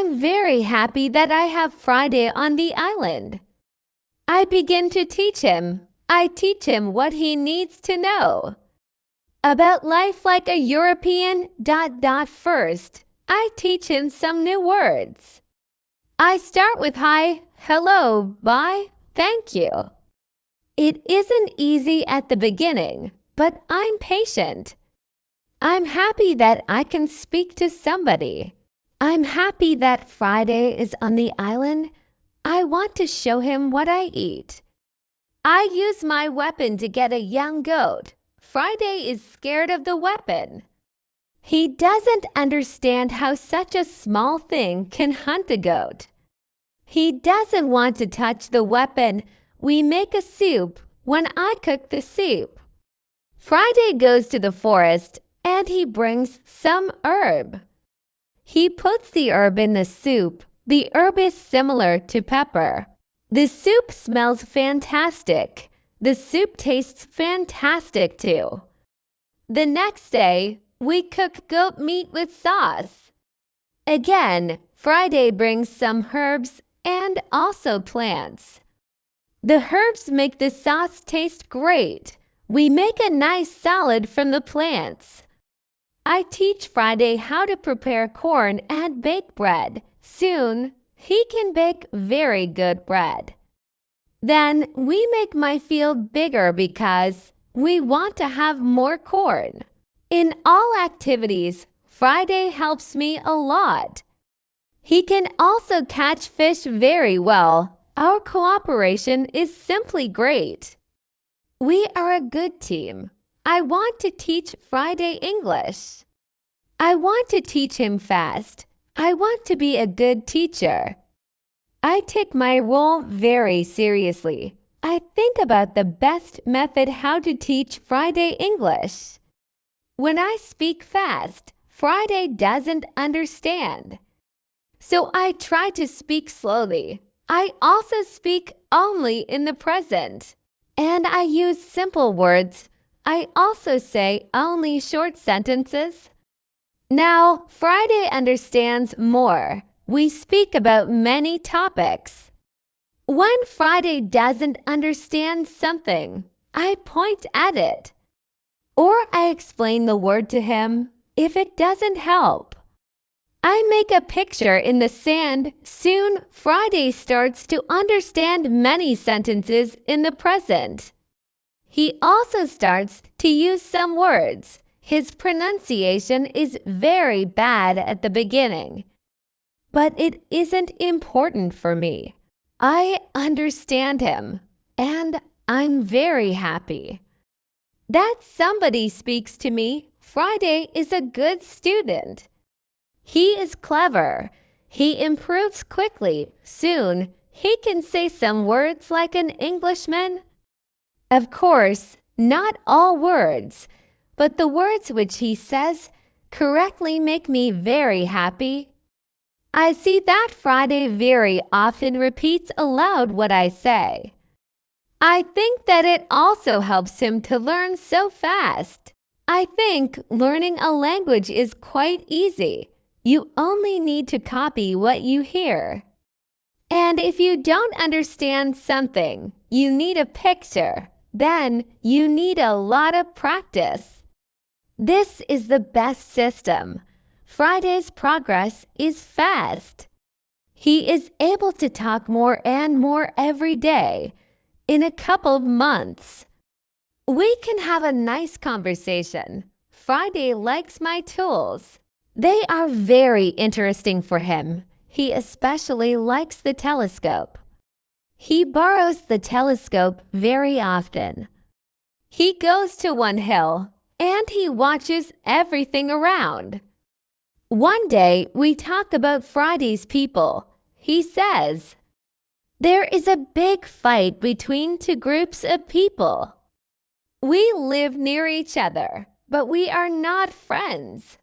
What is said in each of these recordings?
I'm very happy that I have Friday on the island. I begin to teach him. I teach him what he needs to know. About life like a European ... First, I teach him some new words. I start with hi, hello, bye, thank you. It isn't easy at the beginning, but I'm patient. I'm happy that I can speak to somebody. I'm happy that Friday is on the island. I want to show him what I eat. I use my weapon to get a young goat. Friday is scared of the weapon. He doesn't understand how such a small thing can hunt a goat. He doesn't want to touch the weapon. We make a soup when I cook the soup. Friday goes to the forest and he brings some herb. He puts the herb in the soup. The herb is similar to pepper. The soup smells fantastic. The soup tastes fantastic too. The next day, we cook goat meat with sauce. Again, Friday brings some herbs and also plants. The herbs make the sauce taste great. We make a nice salad from the plants. I teach Friday how to prepare corn and bake bread. Soon, he can bake very good bread. Then we make my field bigger because we want to have more corn. In all activities, Friday helps me a lot. He can also catch fish very well. Our cooperation is simply great. We are a good team. I want to teach Friday English. I want to teach him fast. I want to be a good teacher. I take my role very seriously. I think about the best method how to teach Friday English. When I speak fast, Friday doesn't understand. So I try to speak slowly. I also speak only in the present. And I use simple words. I also say only short sentences. Now, Friday understands more. We speak about many topics. When Friday doesn't understand something, I point at it. Or I explain the word to him if it doesn't help. I make a picture in the sand. Soon, Friday starts to understand many sentences in the present. He also starts to use some words. His pronunciation is very bad at the beginning. But it isn't important for me. I understand him, and I'm very happy. That somebody speaks to me. Friday is a good student. He is clever. He improves quickly. Soon, he can say some words like an Englishman. Of course, not all words, but the words which he says correctly make me very happy. I see that Friday very often repeats aloud what I say. I think that it also helps him to learn so fast. I think learning a language is quite easy. You only need to copy what you hear. And if you don't understand something, you need a picture. Then you need a lot of practice. This is the best system. Friday's progress is fast. He is able to talk more and more every day. In a couple of months, we can have a nice conversation. Friday likes my tools. They are very interesting for him. He especially likes the telescope. He borrows the telescope very often. He goes to one hill and he watches everything around. One day we talk about Friday's people. He says, "There is a big fight between two groups of people. We live near each other, but we are not friends.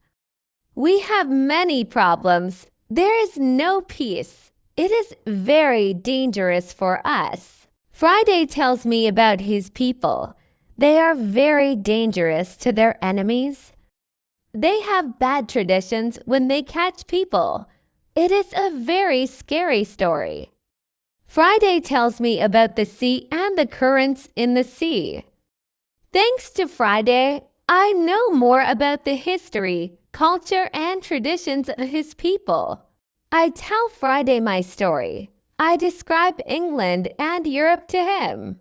We have many problems. There is no peace. It is very dangerous for us." Friday tells me about his people. They are very dangerous to their enemies. They have bad traditions when they catch people. It is a very scary story. Friday tells me about the sea and the currents in the sea. Thanks to Friday, I know more about the history, culture, and traditions of his people. I tell Friday my story. I describe England and Europe to him.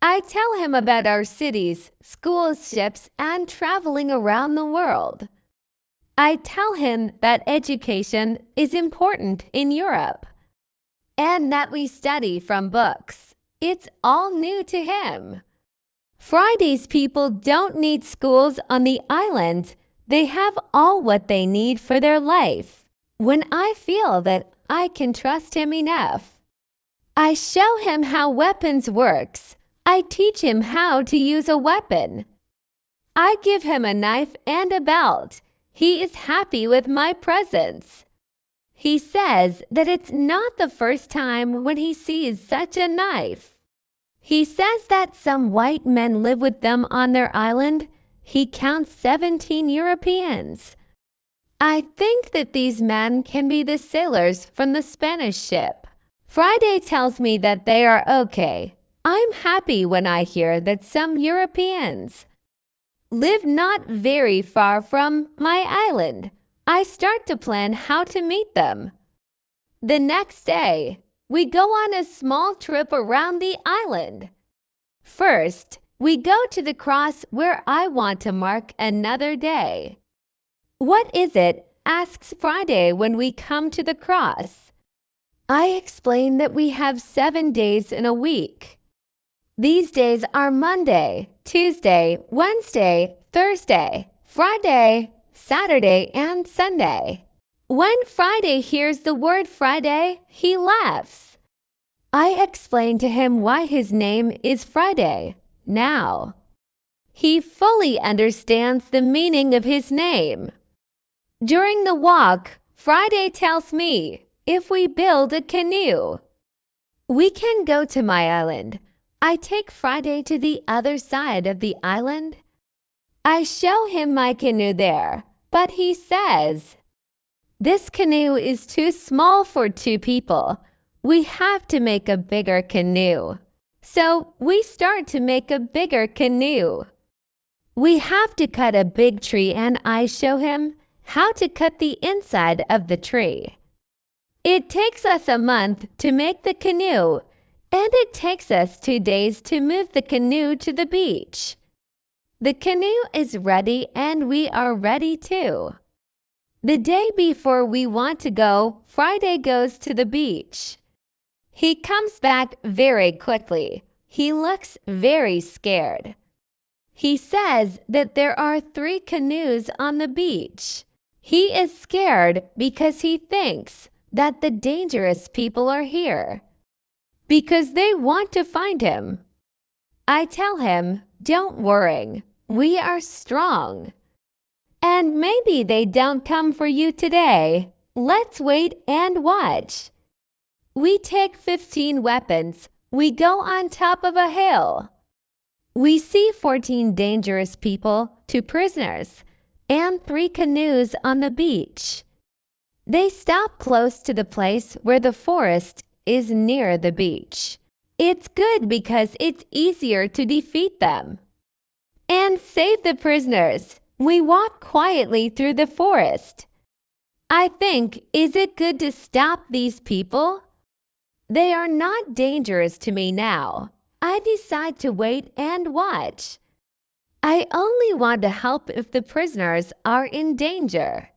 I tell him about our cities, schools, ships, and traveling around the world. I tell him that education is important in Europe and that we study from books. It's all new to him. Friday's people don't need schools on the island. They have all what they need for their life. When I feel that I can trust him enough, I show him how weapons works. I teach him how to use a weapon. I give him a knife and a belt. He is happy with my presence. He says that it's not the first time when he sees such a knife. He says that some white men live with them on their island. He counts 17 Europeans. I think that these men can be the sailors from the Spanish ship. Friday tells me that they are okay. I'm happy when I hear that some Europeans live not very far from my island. I start to plan how to meet them. The next day, we go on a small trip around the island. First, we go to the cross where I want to mark another day. What is it? Asks Friday when we come to the cross. I explain that we have 7 days in a week. These days are Monday, Tuesday, Wednesday, Thursday, Friday, Saturday, and Sunday. When Friday hears the word Friday, he laughs. I explain to him why his name is Friday now. He fully understands the meaning of his name. During the walk, Friday tells me if we build a canoe, we can go to my island. I take Friday to the other side of the island. I show him my canoe there, but he says, "This canoe is too small for 2 people. We have to make a bigger canoe." So we start to make a bigger canoe. We have to cut a big tree and I show him how to cut the inside of the tree. It takes us a month to make the canoe, and it takes us 2 days to move the canoe to the beach. The canoe is ready and we are ready too. The day before we want to go, Friday goes to the beach. He comes back very quickly. He looks very scared. He says that there are 3 canoes on the beach. He is scared because he thinks that the dangerous people are here, because they want to find him. I tell him, "Don't worry, we are strong. And maybe they don't come for you today. Let's wait and watch." We take 15 weapons. We go on top of a hill. We see 14 dangerous people, 2 prisoners, and 3 canoes on the beach. They stop close to the place where the forest is near the beach. It's good because it's easier to defeat them and save the prisoners. We walk quietly through the forest. I think, is it good to stop these people? They are not dangerous to me now. I decide to wait and watch. I only want to help if the prisoners are in danger.